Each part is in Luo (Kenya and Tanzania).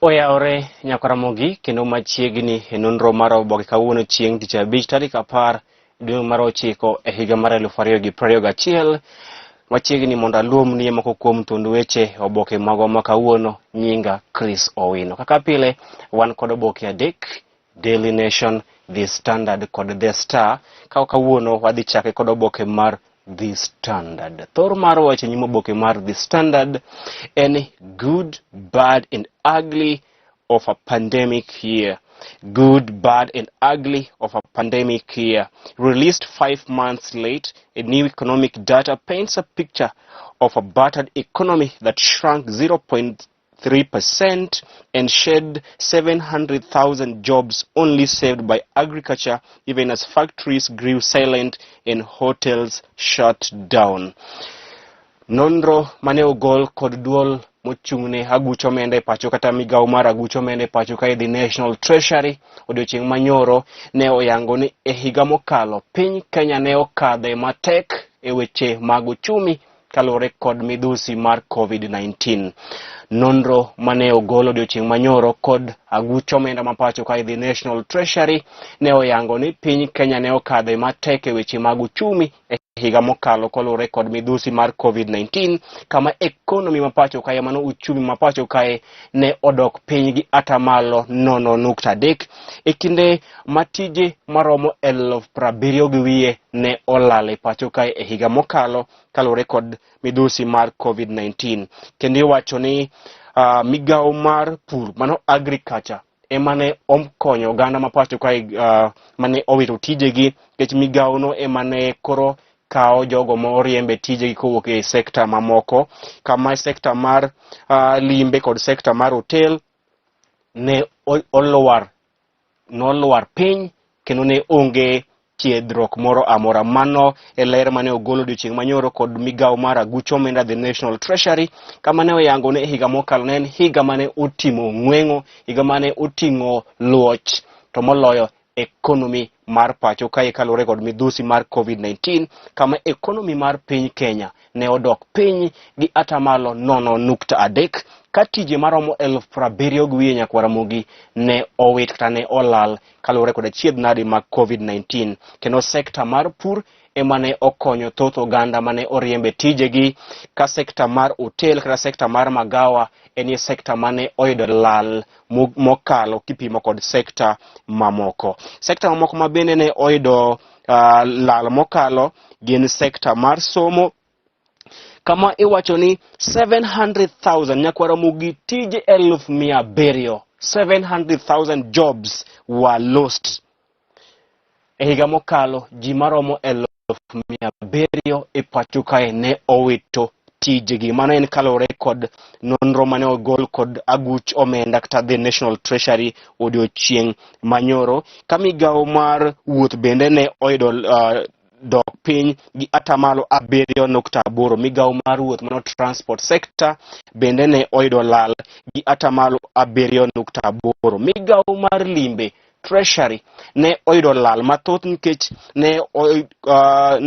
Oyaore Nyakaramogi kendo machiegni e nonro mar oboke kawuono chieng' tich abich tarik 10 dwe mar 9 e higa mar 2021 machiegni mondo aluomnie moko kuom thund weche oboke mago ma kawuono. Nyinga Chris Owino. Kaka pile wan kod oboke adek: Daily Nation, The Standard kod The Star. Kawuono wadhi chake kod oboke mar The Standard. Thor mar wache nyimo oboke mar The Standard en good, bad and ugly of a pandemic year. Good, bad and ugly of a pandemic year. Released 5 months late, a new economic data paints a picture of a battered economy that shrunk 0.3% and shed 700,000 jobs only saved by agriculture, even as factories grew silent and hotels shut down. Nonro mane ogol kod duol mochung'ne aguch omenda e pacho kata migawo mar aguch omenda e pacho ka The National Treasury odiochieng' manyoro ne oyango ni e higa mokalo piny Kenya ne okadhe matek e weche mag uchumi kaluwore kod midhusi mar COVID-19. Nonro mane ogol odiochieng' manyoro kod aguch omenda ma pacho ka The National Treasury ne oyango ni piny Kenya ne okadhe matek e weche mag uchumi e higa mokalo kaluwore kod midhusi mar COVID-19, kama ekonomi mapacho kae mano uchumi mapacho kae ne odok piny gi atamalo 0.3 e kinde matije maromo 70,000 gi wiye ne olal e pacho kae e higa mokalo kaluwore kod midhusi mar COVID-19. Kendo iwacho ni migawo mar pur mano agriculture emane okonyo oganda mapacho kae mane owito tijegi, nikech migawo no emane koro kao jogo moriembe tijegi kowuok e sekta mamoko, kama sekta mar limbe kod sekta mar hotel ne nolwar piny kendo ne onge chiedhruok moro amora. Mano e ler mane ogolo odiochieng' manyoro kod migawo mar aguch omenda The National Treasury, kama ne oyango ne higa mokalo ne en higa mane otimo ng'wengo, higa mane oting'o luoch to moloyo ekonomi mar pacho kae kaluwore kod midhusi mar COVID-19, kama ekonomi mar piny Kenya ne odok piny gi atamalo 0.3 ka tije maromo 70,000 gi wiye Nyakaramogi ne owit kata ne olal kaluwore kod achiedhnade mag COVID-19. Kendo sekta mar pur emane okonyo thoth oganda mane oriembe tijegi, ka sekta mar hotel kata sekta mar magawa en sekta mane oyudo lal mokalo kipimo kod sekta mamoko. Sekta mamoko ma bende ne oyudo lal mokalo gin sekta mar somo, kama iwacho ni 700,000 Nyakaramogi tije 700,000, 700,000 jobs were lost. E higa mokalo ji maromo 700,000 e pacho kae ne owito tijegi. Mano en kaluwore kod nonro mane ogol kod aguch omenda kata The National Treasury odiochieng' manyoro. Ka migawo mar wuoth bende ne oyudo dok piny gi atamalo 7.8. Migawo mar wuoth mano transport sector bende ne oyudo lal gi atamalo 7.8. Migawo mar limbe Treasury ne oyudo lal mathoth nikech ne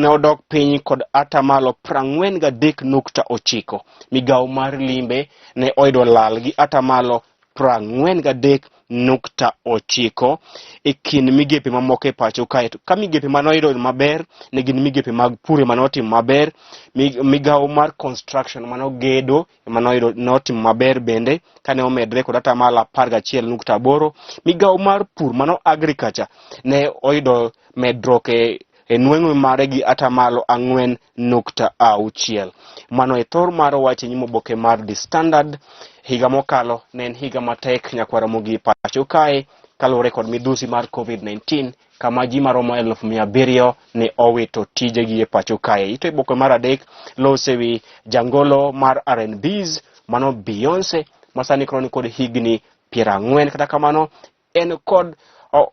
odok piny kod atamalo 43.9. Migawo mar limbe ne oyudo lal gi atamalo 43.9 e kind migepe mamoko e pacho kae. Ka migepe manoyudo maber ne gin migepe mag pur manotimo maber. Migawo mar construction manogedo manotimo maber bende kane omedre kod atamalo 11.8. Migawo mar pur mano agriculture ne oyudo medruok e nweng'o mare gi atamalo 4.6. Mano e thor mar wache nyimo oboke mar The Standard. Higa mokalo ne en higa matek Nyakaramogi pacho kae kaluwore kod midhusi mar COVID-19, kama ji maromo 700,000 ne owito tijegi e pacho kae. Ito e oboke mar adek losewi jangolo mar R&Bs mano Beyonce masani koro ni kod higni 40, kata kamano en kod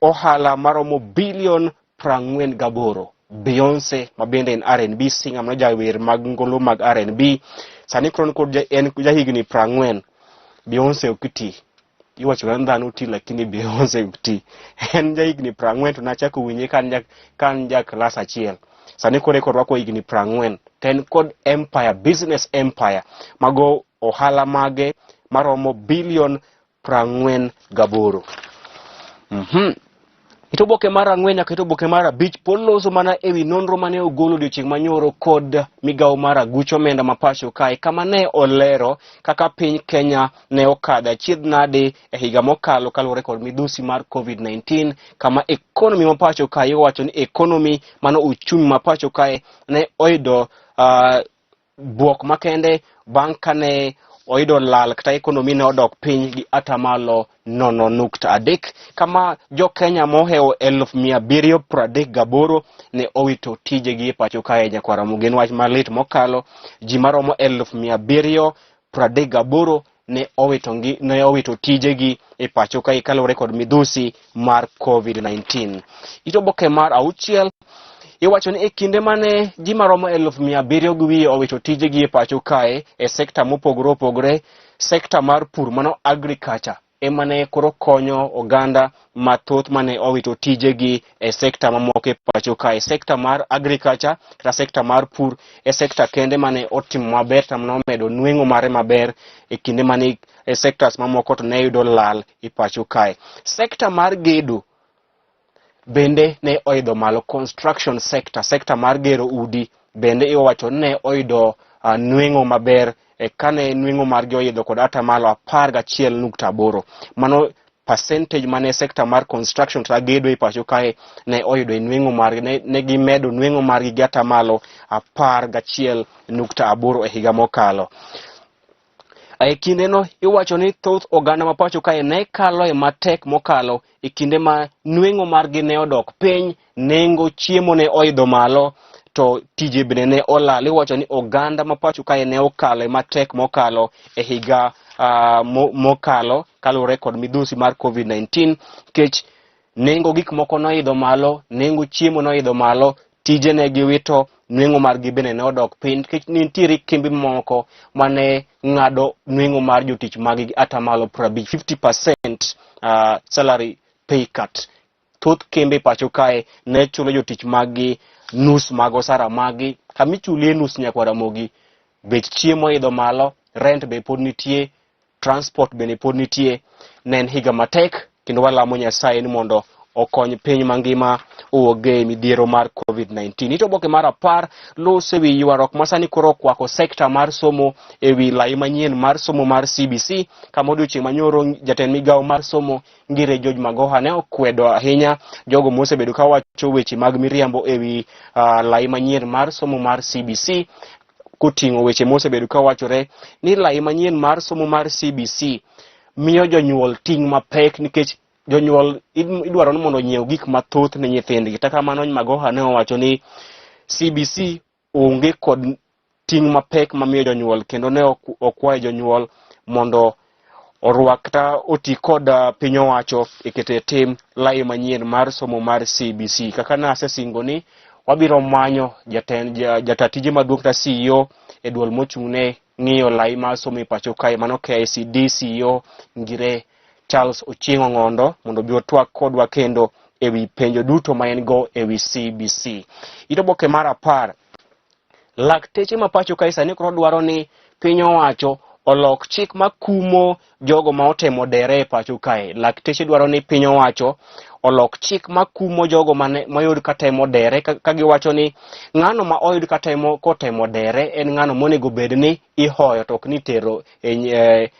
ohala maromo bilion 48. Beyonce mabende en R&B singer mano jawer mag ngolo mag R&B sani koro kod en jahigni 40. Beyonce okti, iwacho ni dhano ti lakini Beyonce okti. En jahigni 40 to nachako winje kan ja klas 1. Sani koro korwako higni 40. Ten kod empire, business empire mago ohala mage maromo bilion 48. Ito boke mar ang'wen nyaka ito boke mar abich pod loso mana ewi nonro mane ogolo odiochieng' manyoro kod migawo mar aguch omenda ma pacho kae, kama ne olero kaka piny Kenya ne okadho achiedh nade e higa mokalo kaluwore kod midhusi mar COVID-19, kama economy ma pacho kae iwacho ni economy mano uchumi ma pacho kae ne oyudo buok makende bang' kane oyudo lal kata ekonomi ne odok piny gi atamalo 0.3, kama jo Kenya mohewo 738 ne owito tijegi e pacho kae nyakwara mugen wach malit mokalo ji maromo 738 ne owito tijegi e pacho kae kaluwore kod midhusi mar COVID-19. Ito boke mar auchiel iwacho ni e kinde mane ji maromo 700,000 gi wiye owito tijegi e pacho kae e sekta mopogore opogore, sekta mar pur mano agriculture emane koro konyo oganda mathoth mane owito tijegi e sekta mamoko e pacho kae. Sekta mar agriculture kata sekta mar pur e sekta kende mane otimo maber tamno medo nweng'o mare maber e kinde mane e sektas mamoko to ne yudo lal e pacho kae. Sekta mar gedo bende ne oidho malo, construction sector, sekta mar gero udi bende iwacho ne oidho nweng'o maber kane nweng'o margi oidho kod atamalo 11.8. Mano percentage mane sekta mar construction ta gedo e pacho kae ne oyudo nweng'o margi ne gimedo nweng'o margi gi atamalo 11.8 e higa mokalo. E kinde no iwacho ni thoth oganda ma pacho kae ne kalo e matek mokalo e kinde ma nweng'o margi ne odok piny, nengo chiemo ne oidho malo, to tije bende ne olal. Iwacho ni oganda ma pacho kae ne okalo e matek mokalo e higa mokalo kaluwore kod midhusi mar COVID-19, kech nengo gik moko noidho malo, nengo chiemo noidho malo, tije ne giwito, nweng'o margi bende ne odok piny, kech nitiere kembe moko mane ng'ado nweng'o mar jotich magi gi atamalo 50% salary pay cut. Thoth kembe pacho kae ne chulo jotich magi nus mag osara magi, kamichulie nus nyakwara mogi. Bech chiemo idho malo, rent be pod nitie, transport bende pod nitie. Ne en higa matek kendo walamo Nyasaye ni mondo okony piny mangima owuoge midhiero mar COVID-19. Ito boke mar 10 lose wi ywarok masani koro okwako sekta mar somo ewi lai manyien mar somo mar CBC, kama odiochieng' manyoro jatend migawo mar somo Ngire George Magoha ne okwedo ahinya jogo mosebedo ka wacho weche mag miriambo ewi lai manyien mar somo mar CBC, kuting'o weche mosebedo ka wachore ni lai manyien mar somo mar CBC miyo jonyuol ting' mapek, nikech jonyuol idwaro ni mondo nyiew gik mathoth ne nyithindgi. Kata kamano Magoha ne owacho ni CBC onge kod ting' mapek mamiyo jonyuol, kendo ne okwayo jonyuol mondo orwak kata oti kod piny owacho e keto tim lai manyien mar somo mar CBC. Kaka nasesingo ni wabiro manyo jatatije maduong' ta CEO e duol mochung'ne ng'iyo lai mar somo e pacho kae, mano KICD CEO Ngire Charles Ochieng' Ong'ondo, mondo bi otwak kodwa kendo ewi penjo duto ma en go ewi CBC. Ito boke mar 10 lakteche ma pacho kae sani koro dwaro ni piny owacho olok chik makumo jogo ma otemo dere e pacho kae. Lakteche dwaro ni piny owacho olok chik makumo jogo mayud katemo dere, kagiwacho ni ng'ano ma oyud kotemo dere en ng'ano monego bed ni ihoyo to ok ni tero e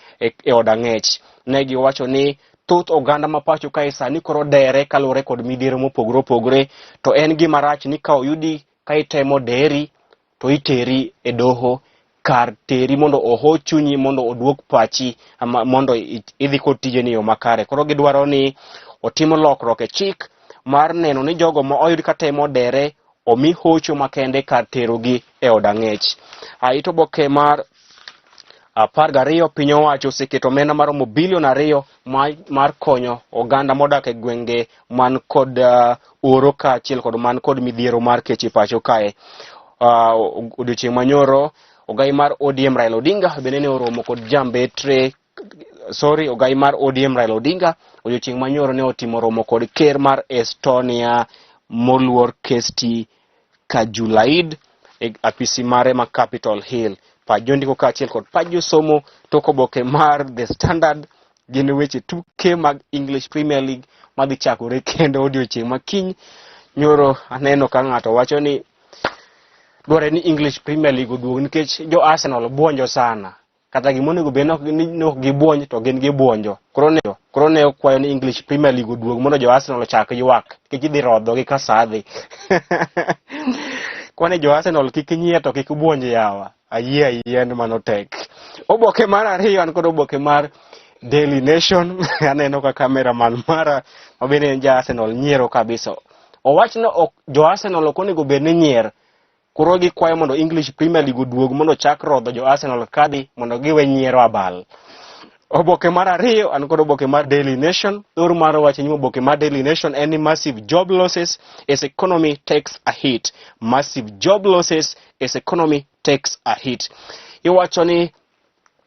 od ang'ech. Ne giwacho ni thoth oganda ma pacho kae sani koro dere kaluwore kod midhiero mopogore opogore, to en gima rach ni ka oyudi ka itemo deri to iteri e doho, kar teri mondo oho chunyi mondo oduok pachi mondo idhi kod tijeni yo makare. Koro gidwaro ni otimo lokruok e chik mar neno ni jogo ma oyud katemo dere omi hocho makende kar terogi e od ang'ech. Ito boke mar 12 piny owacho oseketo omenda maromo bilion 2 mar konyo oganda modak e gwenge man kod oro kaachiel kod man kod midhiero mar kech e pacho kae. Odiochieng' manyoro ogai mar ODM Raila Odinga bende ne oromo kod ogai mar ODM Raila Odinga odiochieng' manyoro ne otimo romo kod ker mar Estonia moluor Kesti Kajulaid e apisi mare ma Capitol Hill. Pajondiko kaachiel kod pajo somo toko boke mar The Standard gin weche tuke mag English Premier League madhi chakore kendo odiochieng' makiny. Nyoro aneno ka ng'ato wacho ni dware ni English Premier League oduog nikech jo Arsenal buonjo sana. Kata gimonego bed ni ok gibuonj to gin gibuonjo. Koro ne okwayo ni English Premier League oduog mondo jo Arsenal ochak ywak nikech idhi rodhogi ka saa dhi. Kwane jo Arsenal kik nyie to kik buonj yawa. Ayie en manotek. Oboke mar ariyo an kod oboke mar Daily Nation. Aneno ka cameraman mara mabende en ja Arsenal nyiero kabisa. Owachno jo Arsenal ok onego bed ni nyier. Koro gikwayo mondo English Premier League oduog mondo chak rodho jo Arsenal kadhi mondo giwe nyiero abal. Oboke mar ariyo an kod oboke mar Daily Nation. Dhor mar wacho ni oboke mar Daily Nation en ni massive job losses as economy takes a hit. Massive job losses as economy takes a hit. Iwacho ni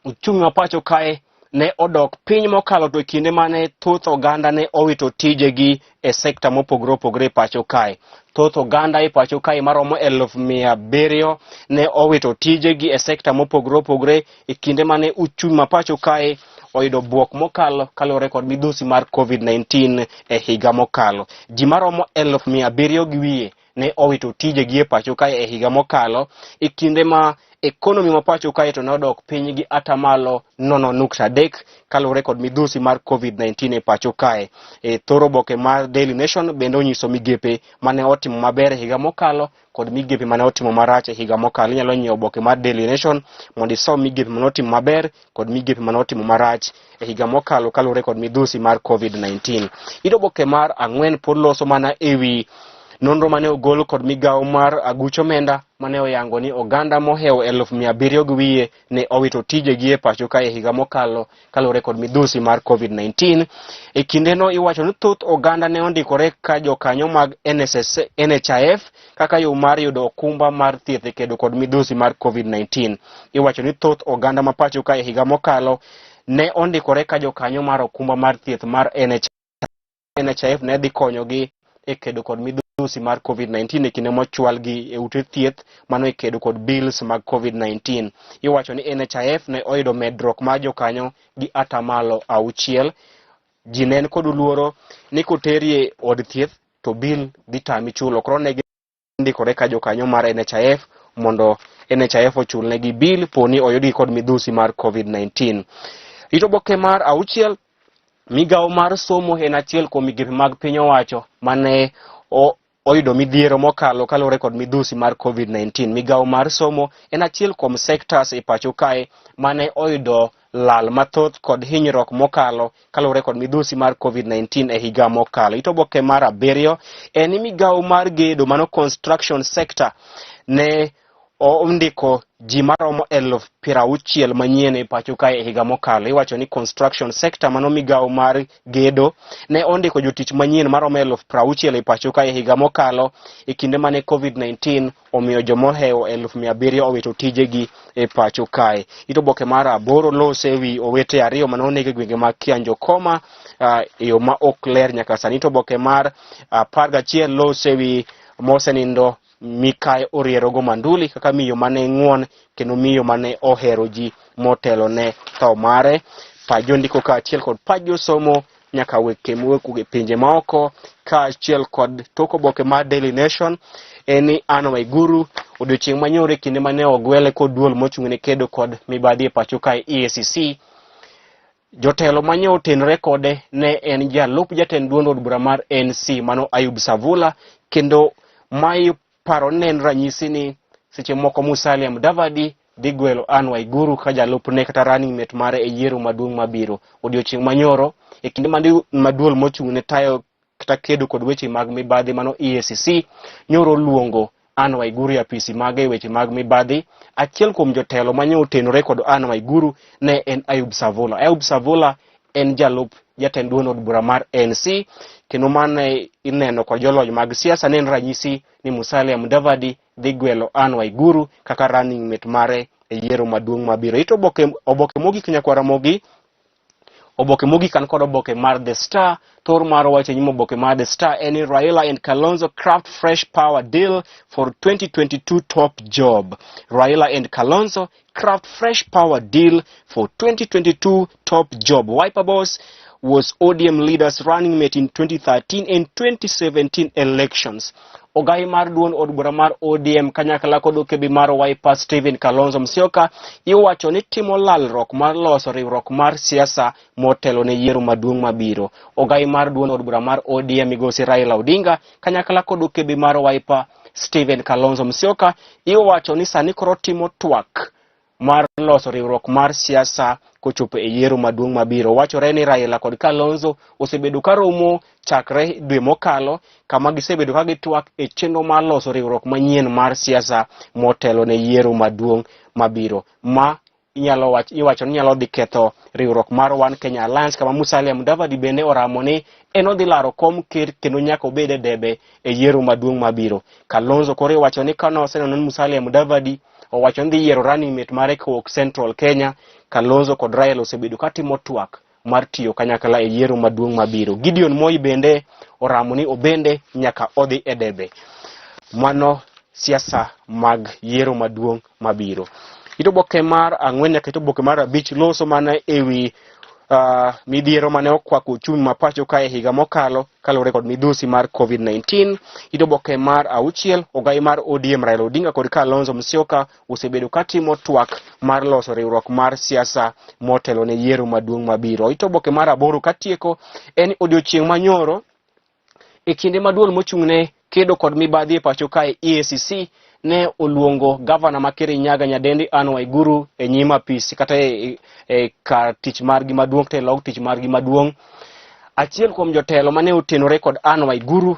uchumi wa pacho kae ne odok piny mokalo to kinde mane thoth oganda ne owito tijegi e sekta mopogore opogore pacho kae. Thoth oganda e pacho kae maromo 100,700 ne owito tijegi e sekta mopogore opogore e kinde mane uchumi ma pacho kae oyudo buok mokalo kalore kod midhusi mar COVID-19 e higa mokalo. Ji maromo 100,700 gi wiye ne owito tijegi e pacho kae e higa mokalo e kinde ma economy ma pacho kae to nodok piny gi atamalo 0.3 kalore kod midhusi mar COVID-19 e pacho kae. Thoro oboke mar Daily Nation bende onyiso migepe mane otimo maber e higa mokalo kod migepe mane otimo marach e higa mokalo. Inyalo nyiewo oboke mar Daily Nation mondo isom migepe mane otimo maber kod migepe mane otimo marach e higa mokalo kalore kod midhusi mar COVID-19. Ito oboke mar 4 pod loso mana ewi nonro mane ogol kod migawo mar Aguch Omenda mane oyango ni oganda mohewo 100,700 gi wiye ne owito tijegi e pacho kae e higa mokalo kalore kod midhusi mar COVID-19. E kindeno iwacho ni thoth oganda ne ondikore ka jokanyo mag NHIF kaka yo mar yudo okumba mar thieth e kedo kod midhusi mar COVID-19. Iwacho ni thoth oganda ma pacho kae e higa mokalo ne ondikore ka jokanyo mar okumba mar thieth mar NHIF ne dhi konyogi e kedo kod midhusi mar COVID-19 e kinde mochwal gi e ute thieth mano e kedo kod bills mag COVID-19. Iwacho ni NHIF ne oyudo medruok mar jokanyo gi atamalo 6. Ji ne kod luoro ni koterie od thieth to bill dhi tami chulo. Koro ne gindikore ka jokanyo mar NHIF mondo NHIF ochul negi bill poni oyudi kod midhusi mar COVID-19. Ito oboke mar 6, migawo mar somo en achiel kuom migepe mag piny owacho mane oyudo midhiero mokalo kalore kod midhusi mar COVID-19. Migawo mar somo en achiel kuom sectors e pacho kae mane oyudo lal mathoth kod hinyruok mokalo kalore kod midhusi mar COVID-19 e higa mokalo. Ito oboke mar 7 en ni migawo mar gedo mano construction sector ne ondiko ji maromo 60,000 manyien e pacho kae e higa mokalo. Iwacho ni construction sector mano migawo mar gedo ne ondiko jotich manyien maromo 60,000 e pacho kae e higa mokalo e kinde mane COVID-19 omiyo jomohewo 100,700 owito tijegi e pacho kae. Ito oboke mar 8 lose wi owete ariyo mane oneg e gwenge mag Kianjokoma e yo ma ok ler nyaka sani. Ito oboke mar 11 lose wi mosenindo Mikae Orierogo Manduli kaka miyo mane ng'won kendo miyo mane ohero ji motelo ne tho mare. Pajo ndiko ka achiel kod pajo somo nyaka weke mwekuge e pinje maoko ka achiel kod toko oboke mar Daily Nation eni Anne Waiguru odiochieng' manyore kinde mane ogwele kod duol mochung'ne kedo kod mibadhi e pacho kae EACC. Jotelo manye otenore kode ne en jalup jatend duond od bura mar NC mano Ayub Savula kendo mayo paro nen ranyisi ni seche moko Musalia Mudavadi dhi gwelo Anne Waiguru ka jalupne kata running mate mare e yiero maduong' mabiro. Odiochieng' manyoro e kinde maduol mochung'ne tayo kata kedo kod weche mag mibadhi mano EACC nyoro luongo Anne Waiguru e apisi mage e weche mag mibadhi. Achiel kuom jotelo manye otenore kod Anne Waiguru ne en Ayub Savula. Ayub Savula en jalup jatend duond od bura mar NC kendo mane ineno kod jolony mag siasa nen ranyisi ni Musalia Mudavadi dhi gwelo Anne Waiguru kaka running mate mare e yiero maduong' mabiro. Ito oboke mogik nyakwara mogi Oboke mogik kan kod oboke mar The Star. Thor mar wach e nyim oboke mar The Star en Raila and Kalonzo craft fresh power deal for 2022 top job. Raila and Kalonzo craft fresh power deal for 2022 top job. Wiper Boss was ODM leaders running mate in 2013 and 2017 elections. Ogai mar duon od bura mar ODM kanyakla kod okebi mar Wiper Stephen Kalonzo Musyoka iwacho ni timo lalruok mar loso riwruok mar siasa motelo ne yiero maduong' mabiro. Ogai mar duon od bura mar ODM migosi Raila Odinga kanyakla kod okebi mar Wiper Stephen Kalonzo Musyoka iwacho ni sani koro timo twak mar loso riwruok mar siasa kochopo e yiero maduong' mabiro. Wachore ni Raila kod Kalonzo osebedo ka romo chakre dwe mokalo kama gisebedo ka gitwak e chenro mar loso riwruok manyien mar siasa motelo ne yiero maduong' mabiro. Ma iwacho ni nyalo dhi ketho riwruok mar One Kenya Alliance kama Musalia Mudavadi bende oramo ni en odhi laro kom ker kendo nyaka obed e debe e yiero maduong' mabiro. Kalonzo koro iwacho ni kano oseneno ni Musalia Mudavadi owacho ni yiero running mate mare kowuok Central Kenya, Kalonzo kod Raila osebedo ka timo twak mar tiyo kanyakla e yiero maduong' mabiro. Gideon Moi bende oramo ni obende nyaka odhi e debe. Mano siasa mag yiero maduong' mabiro. Itoboke mar ang'wen nyaka itoboke mar abich loso mana ewi midhiero mane okwako uchumi mapacho ka e higa mokalo kaluwore kod midhusi mar COVID-19. Itoboke mar auchiel ogai mar ODM Raila Odinga kod Kalonzo Musyoka osebedo ka timo twak mar loso riwruok mar siasa motelo ne yiero maduong' mabiro. Itoboke mar aboro katieko en odiochieng' manyoro e kinde maduong' mochung'ne kedo kod mibadhi e pacho ka e EACC ne oluongo gavana ma Kirinyaga nyadendi Anne Waiguru e nyim apis kata e kar tich margi maduong' te log tich margi maduong'. Achiel kuom jotelo mane otenore kod Anne Waiguru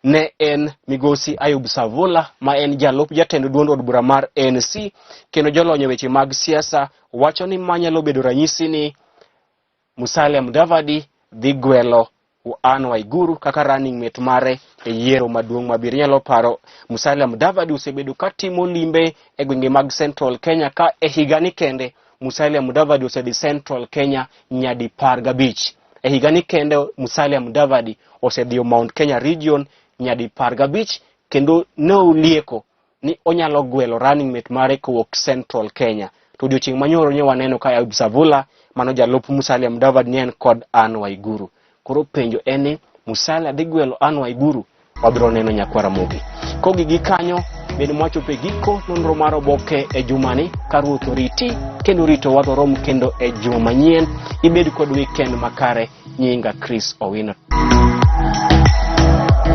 ne en migosi Ayub Savula ma en jalup jatend duond od bura mar ANC kendo jolonyo weche mag siasa wacho ni manyalo bedo ranyisi ni Musalia Mudavadi dhi gwelo Anne Waiguru kaka running mate mare e yiero maduong' mabiro. Nyalo paro Musalia Mudavadi osebedo ka timo limbe e gwenge mag Central Kenya ka e higani kende Musalia Mudavadi osedhi Central Kenya nyadi 15. E higani kende Musalia Mudavadi osedhi Mount Kenya region nyadi 15 kendo ne olieko ni onyalo gwelo running mate mare kowuok Central Kenya. To odiochieng' manyoro nye waneno ka Ayub Savula mano jalup Musalia Mudavadi ni en kod Anne Waiguru. Koro penjo eni Musalia dhi gwelo Anne Waiguru, wabiro neno nyakwara mogi. Kogi gikanyo bende mwachopo e giko nonro mar oboke e jumani ka Ruoth oriti kendo rito warorom kendo e juma manyien. Ibed kod weekend makare. Nyinga Chris Owino.